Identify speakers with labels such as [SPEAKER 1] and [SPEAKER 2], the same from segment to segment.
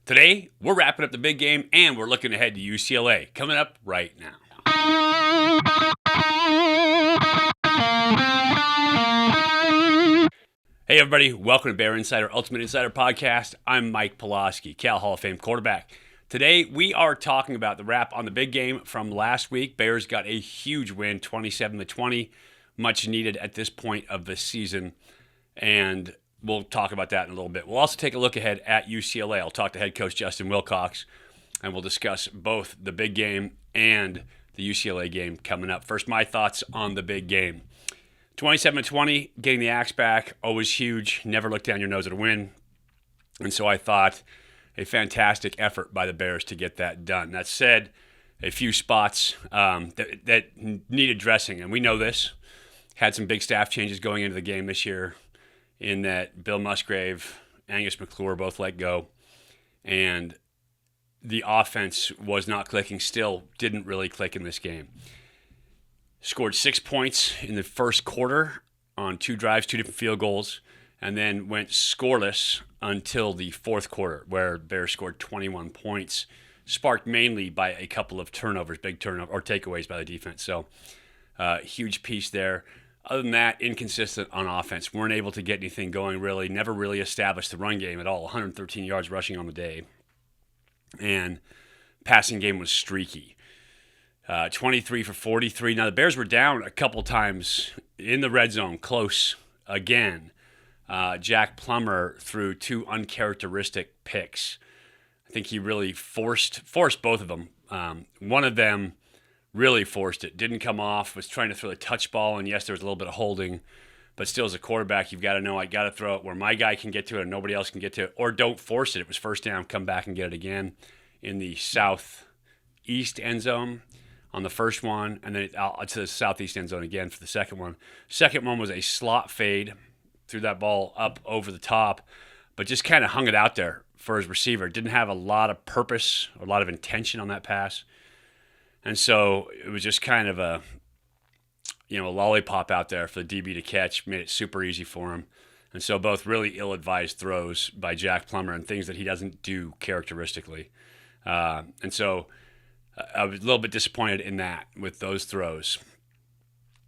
[SPEAKER 1] Today, we're wrapping up the big game and we're looking ahead to UCLA, coming up right now. Hey everybody, welcome to Bear Insider Ultimate Insider Podcast. I'm Mike Pawlawski, Cal Hall of Fame quarterback. Today, we are talking about the wrap on the big game from last week. Bears got a huge win, 27-20, much needed at this point of the season, and we'll talk about that in a little bit. We'll also take a look ahead at UCLA. I'll talk to head coach Justin Wilcox, and we'll discuss both the big game and the UCLA game coming up. First, my thoughts on the big game. 27-20, getting the Axe back, always huge. Never look down your nose at a win. And so I thought a fantastic effort by the Bears to get that done. That said, a few spots that need addressing, and we know this. Had some big staff changes going into the game this year, in that Bill Musgrave, Angus McClure both let go, and the offense was not clicking, still didn't really click in this game. Scored 6 points in the first quarter on 2 drives, 2 different field goals, and then went scoreless until the fourth quarter, where Bears scored 21 points, sparked mainly by a couple of turnovers, big turnover or takeaways by the defense. So huge piece there. Other than that, inconsistent on offense. Weren't able to get anything going really. Never really established the run game at all. 113 yards rushing on the day. And passing game was streaky. 23 for 43. Now, the Bears were down a couple times in the red zone, close again. Jack Plummer threw 2 uncharacteristic picks. I think he really forced both of them. One of them really forced it. Didn't come off, was trying to throw the touch ball, and yes, there was a little bit of holding, but still as a quarterback, you've got to know I got to throw it where my guy can get to it and nobody else can get to it, or don't force it. It was first down, come back and get it again in the southeast end zone on the first one, and then out to the southeast end zone again for the second one. Second one was a slot fade, threw that ball up over the top, but just kind of hung it out there for his receiver. Didn't have a lot of purpose, or a lot of intention on that pass. And so it was just kind of a lollipop out there for the DB to catch, made it super easy for him. And so both really ill-advised throws by Jack Plummer and things that he doesn't do characteristically. And so I was a little bit disappointed in that with those throws.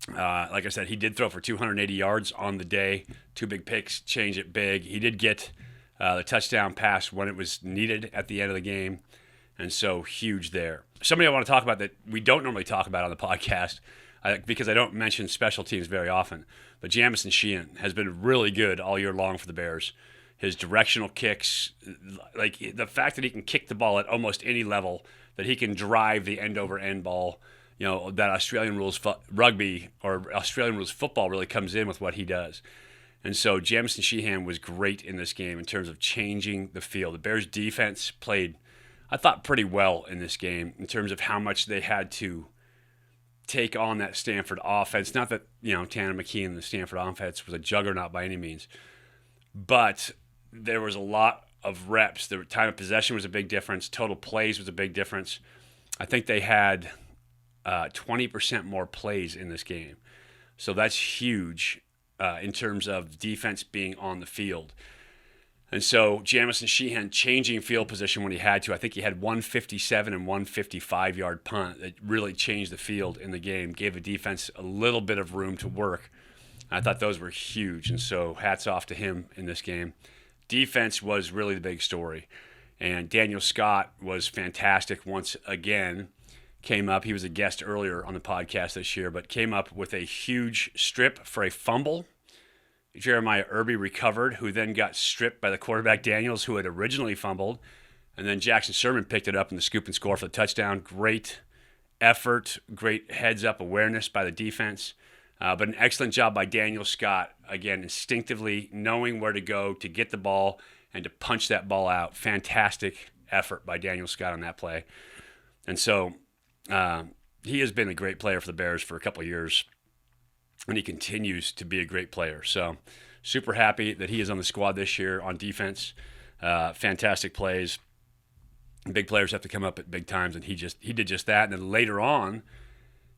[SPEAKER 1] Like I said, he did throw for 280 yards on the day. 2 big picks, change it big. He did get the touchdown pass when it was needed at the end of the game. And so huge there. Somebody I want to talk about that we don't normally talk about on the podcast because I don't mention special teams very often. But Jamison Sheehan has been really good all year long for the Bears. His directional kicks, like the fact that he can kick the ball at almost any level, that he can drive the end-over-end ball, that Australian rules rugby or Australian rules football really comes in with what he does. And so Jamison Sheehan was great in this game in terms of changing the field. The Bears defense played, I thought, pretty well in this game in terms of how much they had to take on that Stanford offense. Not that, Tanner McKee and the Stanford offense was a juggernaut by any means, but there was a lot of reps. The time of possession was a big difference. Total plays was a big difference. I think they had 20% more plays in this game. So that's huge in terms of defense being on the field. And so Jamison Sheehan changing field position when he had to. I think he had 157 and 155-yard punt that really changed the field in the game, gave the defense a little bit of room to work. I thought those were huge, and so hats off to him in this game. Defense was really the big story, and Daniel Scott was fantastic once again. Came up, he was a guest earlier on the podcast this year, but came up with a huge strip for a fumble. Jeremiah Irby recovered, who then got stripped by the quarterback Daniels, who had originally fumbled. And then Jackson Sherman picked it up in the scoop and score for the touchdown. Great effort, great heads-up awareness by the defense. But an excellent job by Daniel Scott, again, instinctively knowing where to go to get the ball and to punch that ball out. Fantastic effort by Daniel Scott on that play. And so he has been a great player for the Bears for a couple of years. And he continues to be a great player. So super happy that he is on the squad this year on defense. Fantastic plays. Big players have to come up at big times, and he did just that. And then later on,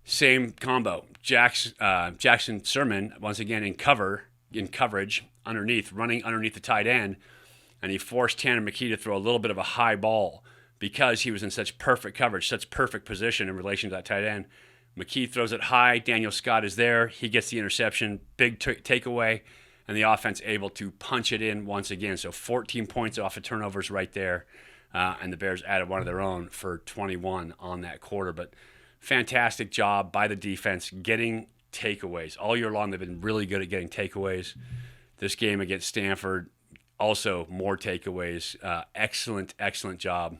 [SPEAKER 1] same combo. Jackson Sherman, once again in coverage, running underneath the tight end, and he forced Tanner McKee to throw a little bit of a high ball because he was in such perfect coverage, such perfect position in relation to that tight end. McKee throws it high. Daniel Scott is there. He gets the interception, big takeaway, and the offense able to punch it in once again. So 14 points off of turnovers right there, and the Bears added one of their own for 21 on that quarter. But fantastic job by the defense getting takeaways. All year long, they've been really good at getting takeaways. This game against Stanford, also more takeaways. Excellent job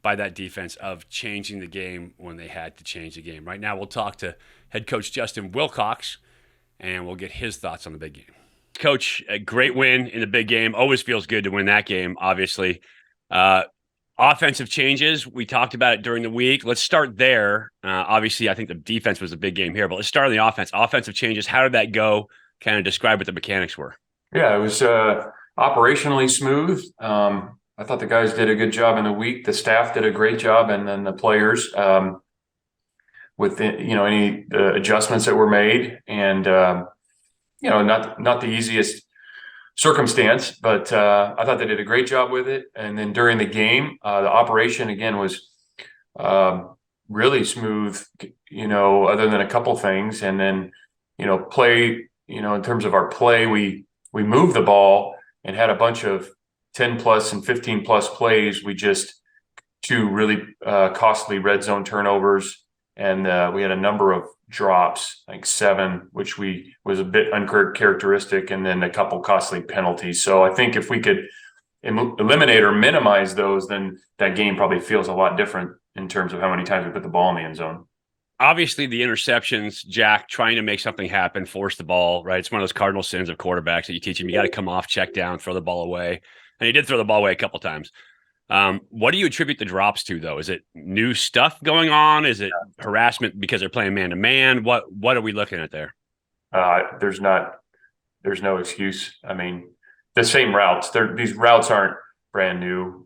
[SPEAKER 1] by that defense of changing the game when they had to change the game. Right now, we'll talk to head coach Justin Wilcox, and we'll get his thoughts on the big game. Coach, a great win in the big game. Always feels good to win that game, obviously. Offensive changes, we talked about it during the week. Let's start there. Obviously, I think the defense was a big game here, but let's start on the offense. Offensive changes, how did that go? Kind of describe what the mechanics were.
[SPEAKER 2] Yeah, it was operationally smooth. I thought the guys did a good job in the week. The staff did a great job, and then the players with any adjustments that were made, and not the easiest circumstance, but I thought they did a great job with it. And then during the game, the operation again was really smooth. Other than a couple things, and then play. In terms of our play, we moved the ball and had a bunch of 10 plus and 15 plus plays. We just two really costly red zone turnovers, and we had a number of drops, like 7, which was a bit uncharacteristic, and then a couple costly penalties. So I think if we could eliminate or minimize those, then that game probably feels a lot different in terms of how many times we put the ball in the end zone.
[SPEAKER 1] Obviously, the interceptions, Jack, trying to make something happen, force the ball, right? It's one of those cardinal sins of quarterbacks that you teach him. You got to come off, check down, throw the ball away. And he did throw the ball away a couple times. What do you attribute the drops to, though? Is it new stuff going on? Is it harassment because they're playing man-to-man? What are we looking at there?
[SPEAKER 2] There's no excuse. I mean, the same routes. These routes aren't brand new.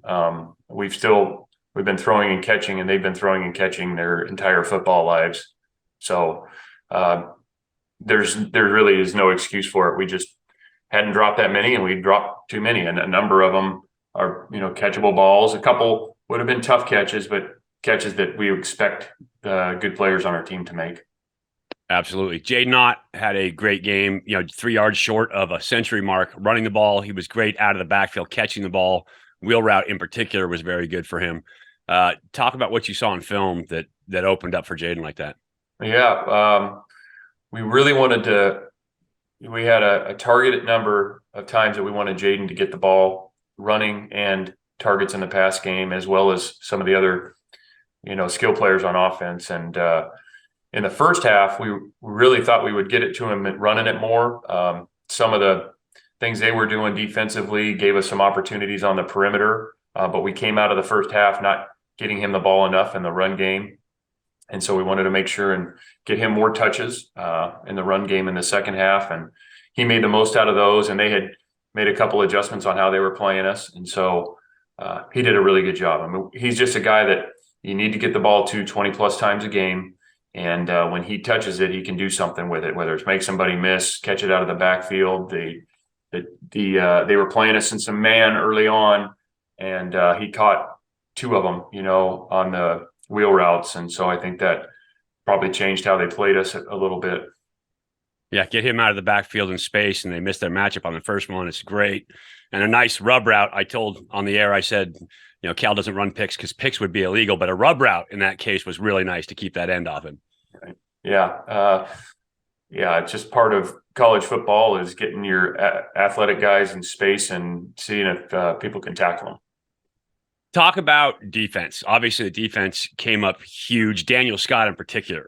[SPEAKER 2] We've been throwing and catching, and they've been throwing and catching their entire football lives. So there really is no excuse for it. We just hadn't dropped that many, and we dropped too many. And a number of them are, catchable balls. A couple would have been tough catches, but catches that we expect good players on our team to make.
[SPEAKER 1] Absolutely. Jaden Ott had a great game, 3 yards short of a century mark running the ball. He was great out of the backfield, catching the ball. Wheel route in particular was very good for him. Talk about what you saw in film that opened up for Jaden like that.
[SPEAKER 2] Yeah. We really we had a targeted number of times that we wanted Jaden to get the ball running and targets in the pass game, as well as some of the other, skill players on offense. And in the first half, we really thought we would get it to him and running it more. Some of the things they were doing defensively gave us some opportunities on the perimeter, but we came out of the first half not getting him the ball enough in the run game. And so we wanted to make sure and get him more touches in the run game in the second half. And he made the most out of those, and they had made a couple adjustments on how they were playing us. And so he did a really good job. I mean, he's just a guy that you need to get the ball to 20 plus times a game. And when he touches it, he can do something with it, whether it's make somebody miss, catch it out of the backfield. They were playing us in some man early on, and he caught 2 of them, on the wheel routes. And so I think that probably changed how they played us a little bit.
[SPEAKER 1] Yeah, get him out of the backfield in space, and they missed their matchup on the first one. It's great. And a nice rub route. I told on the air, I said, Cal doesn't run picks because picks would be illegal, but a rub route in that case was really nice to keep that end off him.
[SPEAKER 2] Right. Yeah. It's just part of college football is getting your athletic guys in space and seeing if people can tackle them.
[SPEAKER 1] Talk about defense. Obviously, the defense came up huge. Daniel Scott in particular,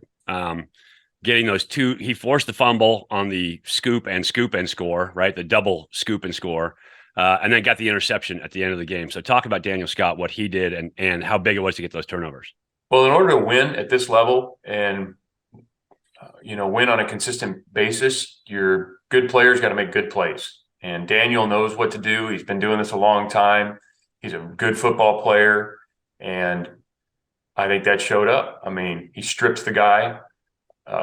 [SPEAKER 1] getting those 2. He forced the fumble on the scoop and score, right? The double scoop and score, and then got the interception at the end of the game. So talk about Daniel Scott, what he did, and how big it was to get those turnovers.
[SPEAKER 2] Well, in order to win at this level and win on a consistent basis, your good players got to make good plays. And Daniel knows what to do. He's been doing this a long time. He's a good football player, and I think that showed up. I mean, he strips the guy,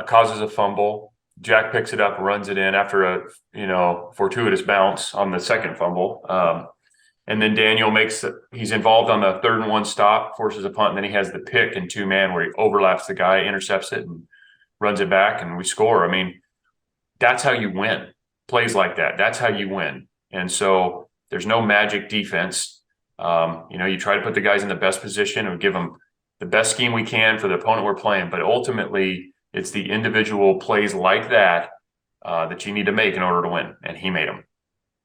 [SPEAKER 2] causes a fumble. Jack picks it up, runs it in after a fortuitous bounce on the second fumble. And then Daniel he's involved on the 3rd-and-1 stop, forces a punt, and then he has the pick in 2-man where he overlaps the guy, intercepts it, and runs it back, and we score. I mean, that's how you win. Plays like that. That's how you win. And so there's no magic defense. You try to put the guys in the best position and give them the best scheme we can for the opponent we're playing. But ultimately, it's the individual plays like that that you need to make in order to win. And he made them.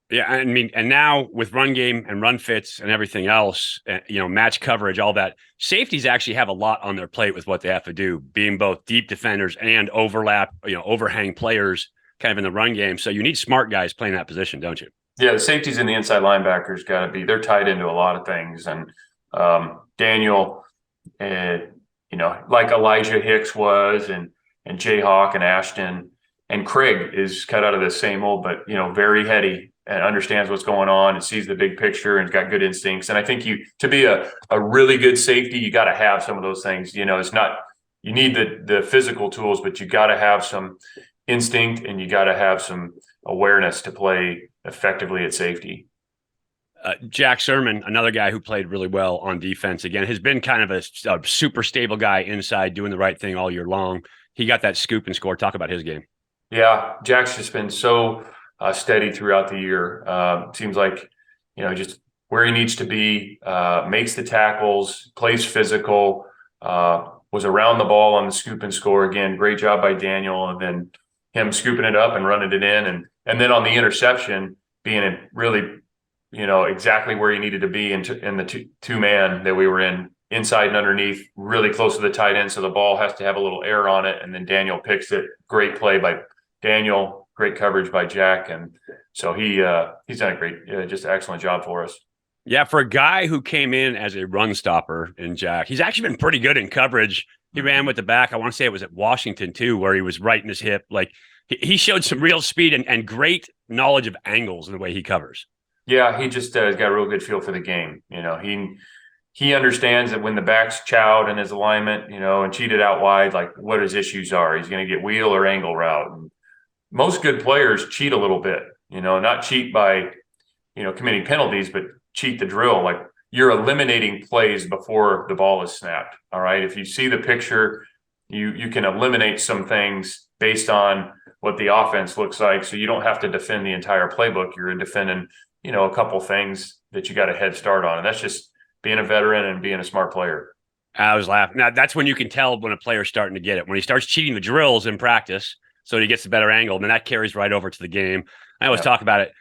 [SPEAKER 1] Yeah, I mean, and now with run game and run fits and everything else, match coverage, all that, safeties actually have a lot on their plate with what they have to do, being both deep defenders and overhang players kind of in the run game. So you need smart guys playing that position, don't you?
[SPEAKER 2] Yeah, the safeties and the inside linebackers they're tied into a lot of things. And Daniel, like Elijah Hicks was, and Jayhawk and Ashton, and Craig is cut out of the same mold, but very heady and understands what's going on and sees the big picture and got good instincts. And I think to be a really good safety, you got to have some of those things. It's not, you need the physical tools, but you got to have some instinct and you got to have some awareness to play effectively at safety.
[SPEAKER 1] Jack Sermon, another guy who played really well on defense, again, has been kind of a super stable guy inside, doing the right thing all year long. He got that scoop and score. Talk about his game.
[SPEAKER 2] Yeah, Jack's just been so steady throughout the year. Seems like, just where he needs to be, makes the tackles, plays physical, was around the ball on the scoop and score. Again, great job by Daniel, and then him scooping it up and running it in. And then on the interception, being really, exactly where he needed to be in the two-man that we were in, inside and underneath, really close to the tight end. So the ball has to have a little air on it. And then Daniel picks it. Great play by Daniel, great coverage by Jack. And so he's done a great, just excellent job for us.
[SPEAKER 1] Yeah, for a guy who came in as a run stopper in Jack, he's actually been pretty good in coverage. He ran with the back. I want to say it was at Washington too, where he was right in his hip. Like he showed some real speed and great knowledge of angles in the way he covers.
[SPEAKER 2] Yeah, he just has got a real good feel for the game. He understands that when the back's chowed in his alignment, and cheated out wide, like what his issues are. He's going to get wheel or angle route. And most good players cheat a little bit, not cheat by, committing penalties, but cheat the drill. Like you're eliminating plays before the ball is snapped. All right. If you see the picture, you can eliminate some things based on what the offense looks like. So you don't have to defend the entire playbook. You're defending, a couple things that you got a head start on. And that's just being a veteran and being a smart player.
[SPEAKER 1] I was laughing. Now that's when you can tell when a player's starting to get it. When he starts cheating the drills in practice, so he gets a better angle, and then that carries right over to the game. I always talk about it.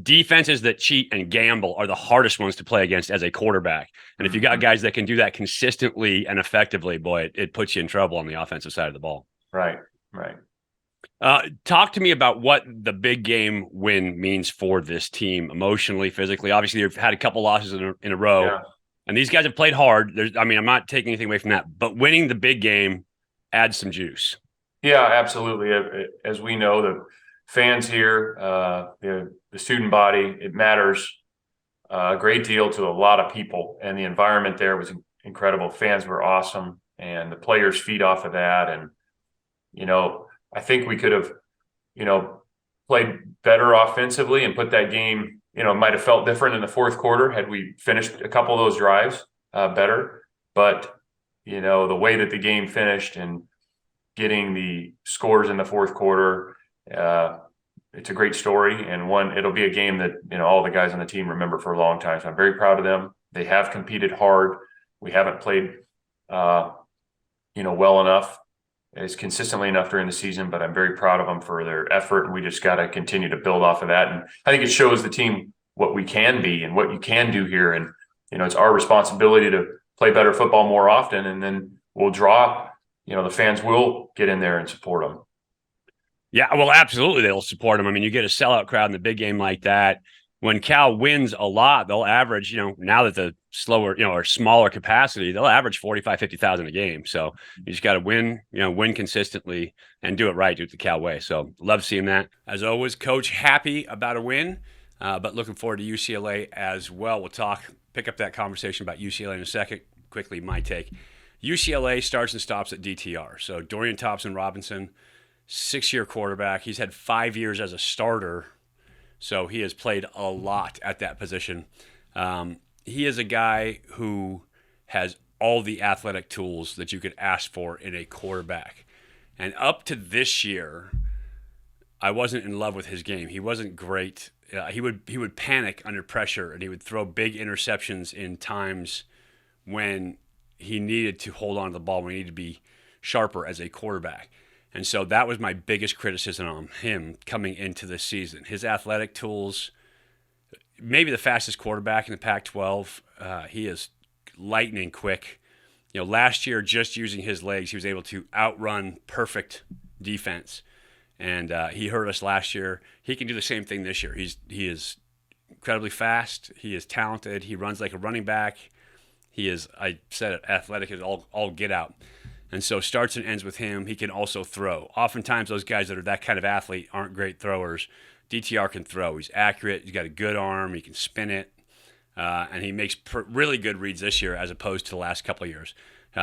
[SPEAKER 1] Defenses that cheat and gamble are the hardest ones to play against as a quarterback. And if you got guys that can do that consistently and effectively, boy, it puts you in trouble on the offensive side of the ball.
[SPEAKER 2] Right.
[SPEAKER 1] Talk to me about what the big game win means for this team emotionally, physically. Obviously, you've had a couple losses in a row, and these guys have played hard. I'm not taking anything away from that, but winning the big game adds some juice.
[SPEAKER 2] Yeah, absolutely. As we know, the fans here, the student body, it matters a great deal to a lot of people, and the environment there was incredible. Fans were awesome, and the players feed off of that. And, I think we could have, played better offensively and put that game, might have felt different in the fourth quarter had we finished a couple of those drives better. But, the way that the game finished and getting the scores in the fourth quarter, it's a great story, and it'll be a game that, all the guys on the team remember for a long time. So I'm very proud of them. They have competed hard. We haven't played, well enough, as consistently enough during the season, but I'm very proud of them for their effort, and we just got to continue to build off of that. And I think it shows the team what we can be and what you can do here. And, it's our responsibility to play better football more often, and then we'll draw, the fans will get in there and support them.
[SPEAKER 1] Yeah, well, absolutely. They'll support them. I mean, you get a sellout crowd in the big game like that. When Cal wins a lot, they'll average, now that the slower, or smaller capacity, they'll average 45, 50,000 a game. So you just got to win, win consistently and do it right, do it the Cal way. So love seeing that. As always, Coach, happy about a win, but looking forward to UCLA as well. We'll pick up that conversation about UCLA in a second. Quickly, my take. UCLA starts and stops at DTR. So Dorian Thompson-Robinson, 6-year quarterback. He's had 5 years as a starter. So he has played a lot at that position. He is a guy who has all the athletic tools that you could ask for in a quarterback. And up to this year, I wasn't in love with his game. He wasn't great. He would panic under pressure, and he would throw big interceptions in times when he needed to hold on to the ball, when he needed to be sharper as a quarterback. And so that was my biggest criticism on him coming into this season. His athletic tools, maybe the fastest quarterback in the Pac-12. He is lightning quick. Last year, just using his legs, he was able to outrun perfect defense. And he hurt us last year. He can do the same thing this year. He is incredibly fast. He is talented. He runs like a running back. He is, I said it, athletic as all get out. And so starts and ends with him. He can also throw. Oftentimes those guys that are that kind of athlete aren't great throwers. DTR can throw. He's accurate. He's got a good arm. He can spin it. And he makes really good reads this year as opposed to the last couple of years.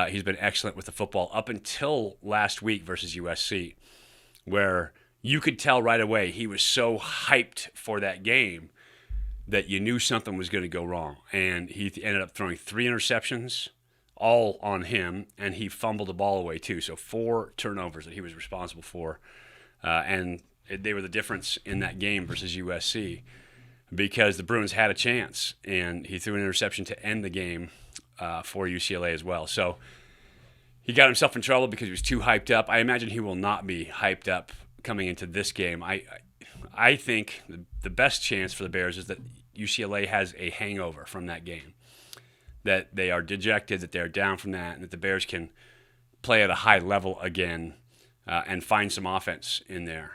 [SPEAKER 1] He's been excellent with the football up until last week versus USC, where you could tell right away he was so hyped for that game that you knew something was going to go wrong. And he ended up throwing 3 interceptions, all on him, and he fumbled the ball away too. So 4 turnovers that he was responsible for. And they were the difference in that game versus USC because the Bruins had a chance, and he threw an interception to end the game for UCLA as well. So he got himself in trouble because he was too hyped up. I imagine he will not be hyped up coming into this game. I think the best chance for the Bears is that UCLA has a hangover from that game, that they are dejected, that they're down from that, and that the Bears can play at a high level again and find some offense in there.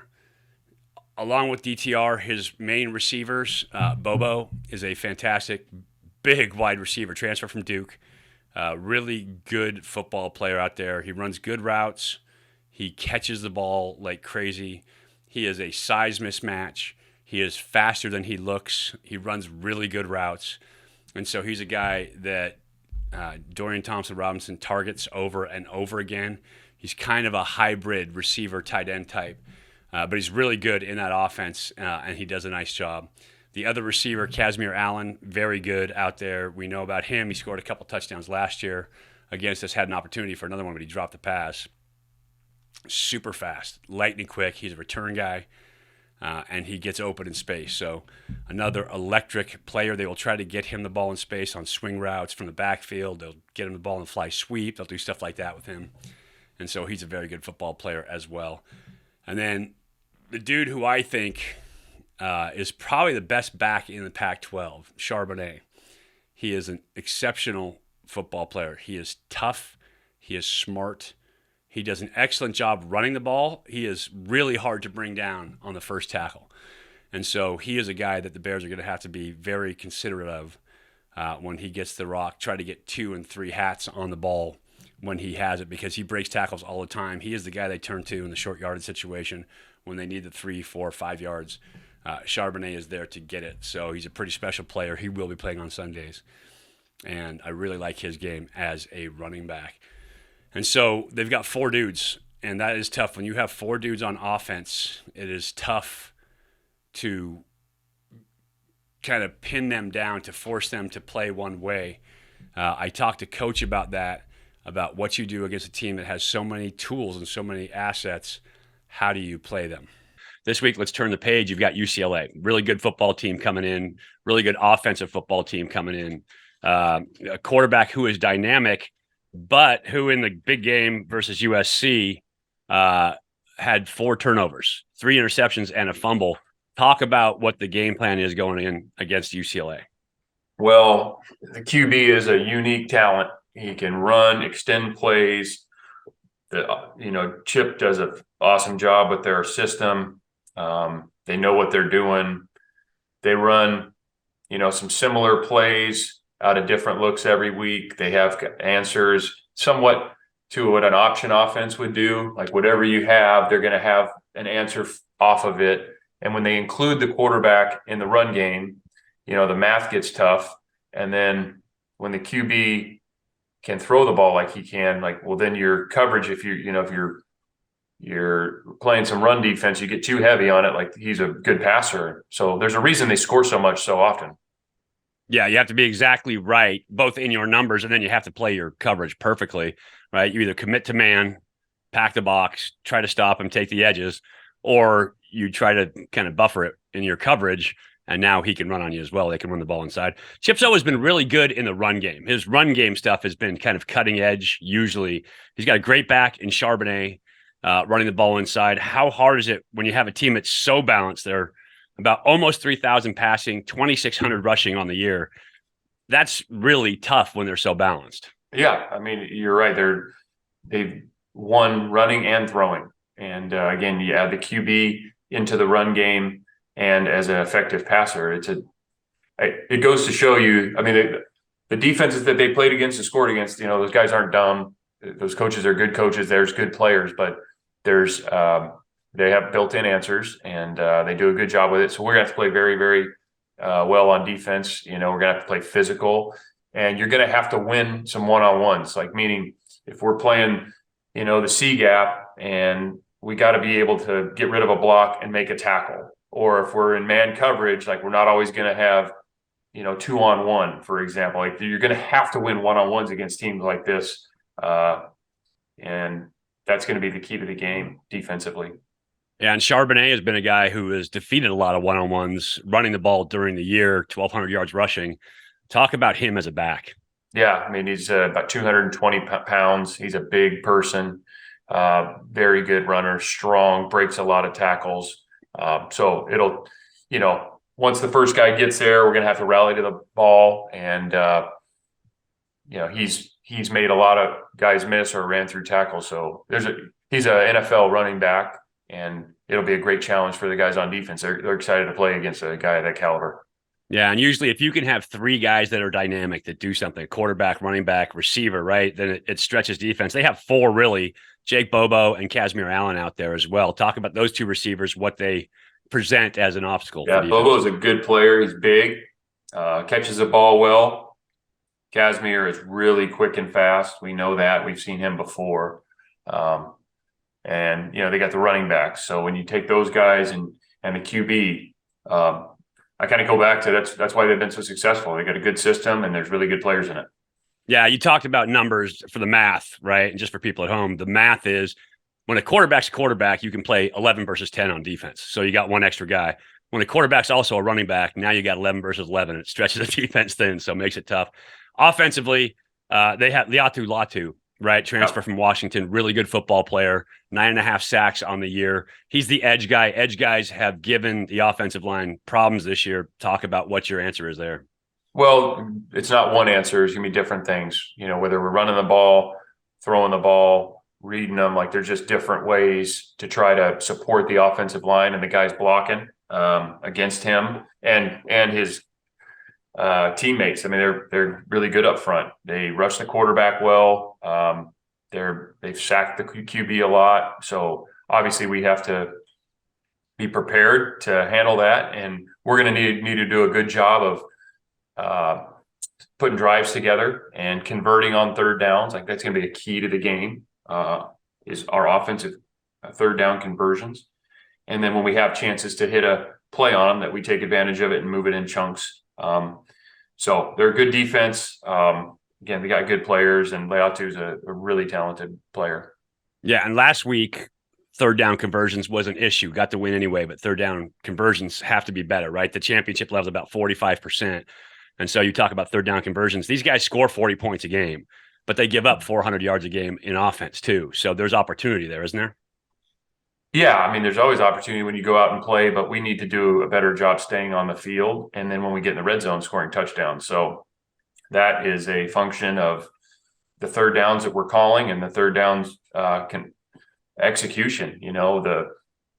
[SPEAKER 1] Along with DTR, his main receivers, Bobo is a fantastic, big wide receiver, transfer from Duke. Really good football player out there. He runs good routes. He catches the ball like crazy. He is a size mismatch. He is faster than he looks. He runs really good routes. And so he's a guy that Dorian Thompson-Robinson targets over and over again. He's kind of a hybrid receiver tight end type. But he's really good in that offense, and he does a nice job. The other receiver, Casimir Allen, very good out there. We know about him. He scored a couple touchdowns last year against us, had an opportunity for another one, but he dropped the pass. Super fast, lightning quick. He's a return guy, and he gets open in space. So another electric player. They will try to get him the ball in space on swing routes from the backfield. They'll get him the ball in the fly sweep. They'll do stuff like that with him. And so he's a very good football player as well. And then the dude who I think is probably the best back in the Pac-12, Charbonnet. He is an exceptional football player. He is tough. He is smart. He does an excellent job running the ball. He is really hard to bring down on the first tackle. And so he is a guy that the Bears are going to have to be very considerate of when he gets the rock, try to get 2 and 3 hats on the ball when he has it, because he breaks tackles all the time. He is the guy they turn to in the short yardage situation when they need the 3, 4, 5 yards. Charbonnet is there to get it. So he's a pretty special player. He will be playing on Sundays. And I really like his game as a running back. And so they've got 4 dudes, and that is tough. When you have 4 dudes on offense, it is tough to kind of pin them down, to force them to play one way. I talked to Coach about that, about what you do against a team that has so many tools and so many assets. How do you play them? This week, let's turn the page. You've got UCLA, really good football team coming in, really good offensive football team coming in, a quarterback who is dynamic, but who in the big game versus USC had 4 turnovers, 3 interceptions, and a fumble. Talk about what the game plan is going in against UCLA.
[SPEAKER 2] Well, the QB is a unique talent. He can run, extend plays. Chip does an awesome job with their system. They know what they're doing. They run, some similar plays out of different looks every week. They have answers somewhat to what an option offense would do. Like whatever you have, they're going to have an answer off of it. And when they include the quarterback in the run game, the math gets tough. And then when the QB can throw the ball like he can, then your coverage, if you're playing some run defense, you get too heavy on it. Like he's a good passer. So there's a reason they score so much so often.
[SPEAKER 1] Yeah, you have to be exactly right, both in your numbers, and then you have to play your coverage perfectly, right? You either commit to man, pack the box, try to stop him, take the edges, or you try to kind of buffer it in your coverage, and now he can run on you as well. They can run the ball inside. Chip's always been really good in the run game. His run game stuff has been kind of cutting edge. Usually, he's got a great back in Charbonnet, running the ball inside. How hard is it when you have a team that's so balanced? They're about almost 3,000 passing, 2,600 rushing on the year. That's really tough when they're so balanced.
[SPEAKER 2] Yeah, I mean, you're right. They've won running and throwing, and again, you add the QB into the run game, and as an effective passer, it goes to show you. I mean, the defenses that they played against and scored against, those guys aren't dumb. Those coaches are good coaches. There's good players, but there's they have built-in answers, and they do a good job with it. So we're gonna have to play very, very well on defense. We're gonna have to play physical, and you're gonna have to win some one-on-ones. Like, meaning if we're playing, the C gap, and we got to be able to get rid of a block and make a tackle, or if we're in man coverage, like we're not always gonna have 2-on-1, for example. Like, you're gonna have to win one-on-ones against teams like this, and that's going to be the key to the game defensively.
[SPEAKER 1] Yeah, and Charbonnet has been a guy who has defeated a lot of one-on-ones, running the ball during the year, 1,200 yards rushing. Talk about him as a back.
[SPEAKER 2] Yeah, I mean, he's about 220 pounds. He's a big person, very good runner, strong, breaks a lot of tackles. So it'll, once the first guy gets there, we're going to have to rally to the ball. And, he's made a lot of guys miss or ran through tackles. So he's an NFL running back, and it'll be a great challenge for the guys on defense. They're excited to play against a guy of that caliber.
[SPEAKER 1] Yeah, and usually if you can have three guys that are dynamic, that do something, quarterback, running back, receiver, right, then it stretches defense. They have four, really, Jake Bobo and Kazmir Allen out there as well. Talk about those two receivers, what they present as an obstacle.
[SPEAKER 2] Yeah, Bobo is a good player. He's big, catches the ball well. Kazmir is really quick and fast. We know that. We've seen him before. And, they got the running backs. So when you take those guys and the QB, I kind of go back to that's why they've been so successful. They got a good system, and there's really good players in it.
[SPEAKER 1] Yeah, you talked about numbers for the math, right? And just for people at home, the math is when a quarterback's a quarterback, you can play 11 versus 10 on defense. So you got one extra guy. When a quarterback's also a running back, now you got 11 versus 11. It stretches the defense thin, so it makes it tough. Offensively, they have Liatu Latu, right? Transfer from Washington, really good football player, 9.5 sacks on the year. He's the edge guy. Edge guys have given the offensive line problems this year. Talk about what your answer is there.
[SPEAKER 2] Well, it's not one answer. It's going to be different things, whether we're running the ball, throwing the ball, reading them. Like, there's just different ways to try to support the offensive line and the guys blocking against him and his teammates. I mean, they're really good up front. They rush the quarterback well. They've sacked the QB a lot. So obviously we have to be prepared to handle that, and we're going to need to do a good job of putting drives together and converting on third downs. Like, that's going to be a key to the game, is our offensive third down conversions. And then when we have chances to hit a play on them, that we take advantage of it and move it in chunks. So they're a good defense. Again, we got good players, and Leatu's a really talented player.
[SPEAKER 1] Yeah, and last week, third down conversions was an issue. Got the win anyway, but third down conversions have to be better, right? The championship level is about 45%. And so you talk about third down conversions. These guys score 40 points a game, but they give up 400 yards a game in offense too. So there's opportunity there, isn't there?
[SPEAKER 2] Yeah, I mean, there's always opportunity when you go out and play, but we need to do a better job staying on the field. And then when we get in the red zone, scoring touchdowns. So that is a function of the third downs that we're calling, and the third downs execution, the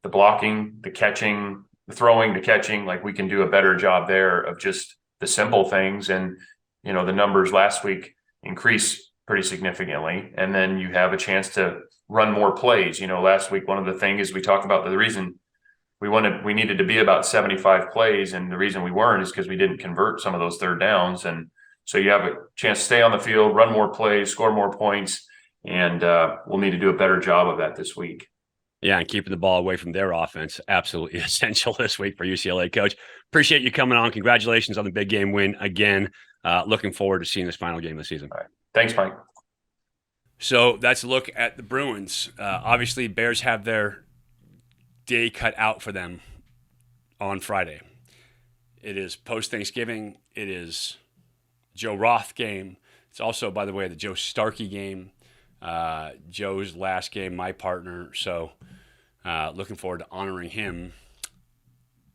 [SPEAKER 2] blocking, the catching, the throwing, the catching. Like, we can do a better job there of just the simple things. And, the numbers last week increase pretty significantly. And then you have a chance to run more plays. Last week, one of the things is we talked about the reason we needed to be about 75 plays. And the reason we weren't is because we didn't convert some of those third downs. And so you have a chance to stay on the field, run more plays, score more points. And we'll need to do a better job of that this week.
[SPEAKER 1] Yeah, and keeping the ball away from their offense, absolutely essential this week for UCLA, Coach. Appreciate you coming on. Congratulations on the big game win again. Looking forward to seeing this final game of the season.
[SPEAKER 2] All right. Thanks, Mike.
[SPEAKER 1] So that's a look at the Bruins. Obviously, Bears have their day cut out for them on Friday. It is post-Thanksgiving. It is Joe Roth game. It's also, by the way, the Joe Starkey game. Joe's last game, my partner. So looking forward to honoring him.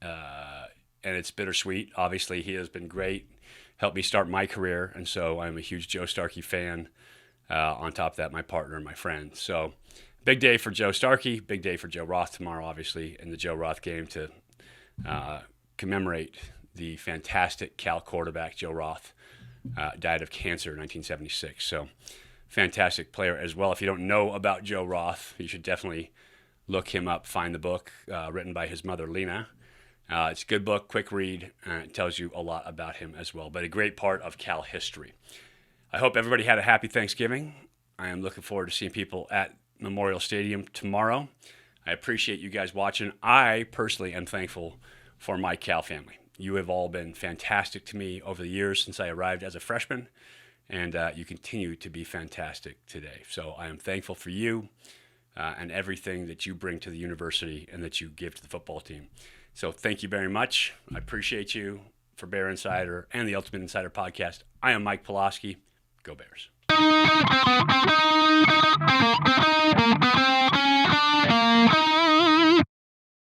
[SPEAKER 1] And it's bittersweet. Obviously, he has been great, helped me start my career. And so I'm a huge Joe Starkey fan. On top of that, my partner and my friend. So big day for Joe Starkey, big day for Joe Roth tomorrow, obviously, in the Joe Roth game to commemorate the fantastic Cal quarterback, Joe Roth, died of cancer in 1976. So fantastic player as well. If you don't know about Joe Roth, you should definitely look him up, find the book written by his mother, Lena. It's a good book, quick read, and it tells you a lot about him as well, but a great part of Cal history. I hope everybody had a happy Thanksgiving. I am looking forward to seeing people at Memorial Stadium tomorrow. I appreciate you guys watching. I personally am thankful for my Cal family. You have all been fantastic to me over the years since I arrived as a freshman, and you continue to be fantastic today. So I am thankful for you and everything that you bring to the university and that you give to the football team. So thank you very much. I appreciate you. For Bear Insider and the Ultimate Insider Podcast, I am Mike Pawlawski. Go Bears.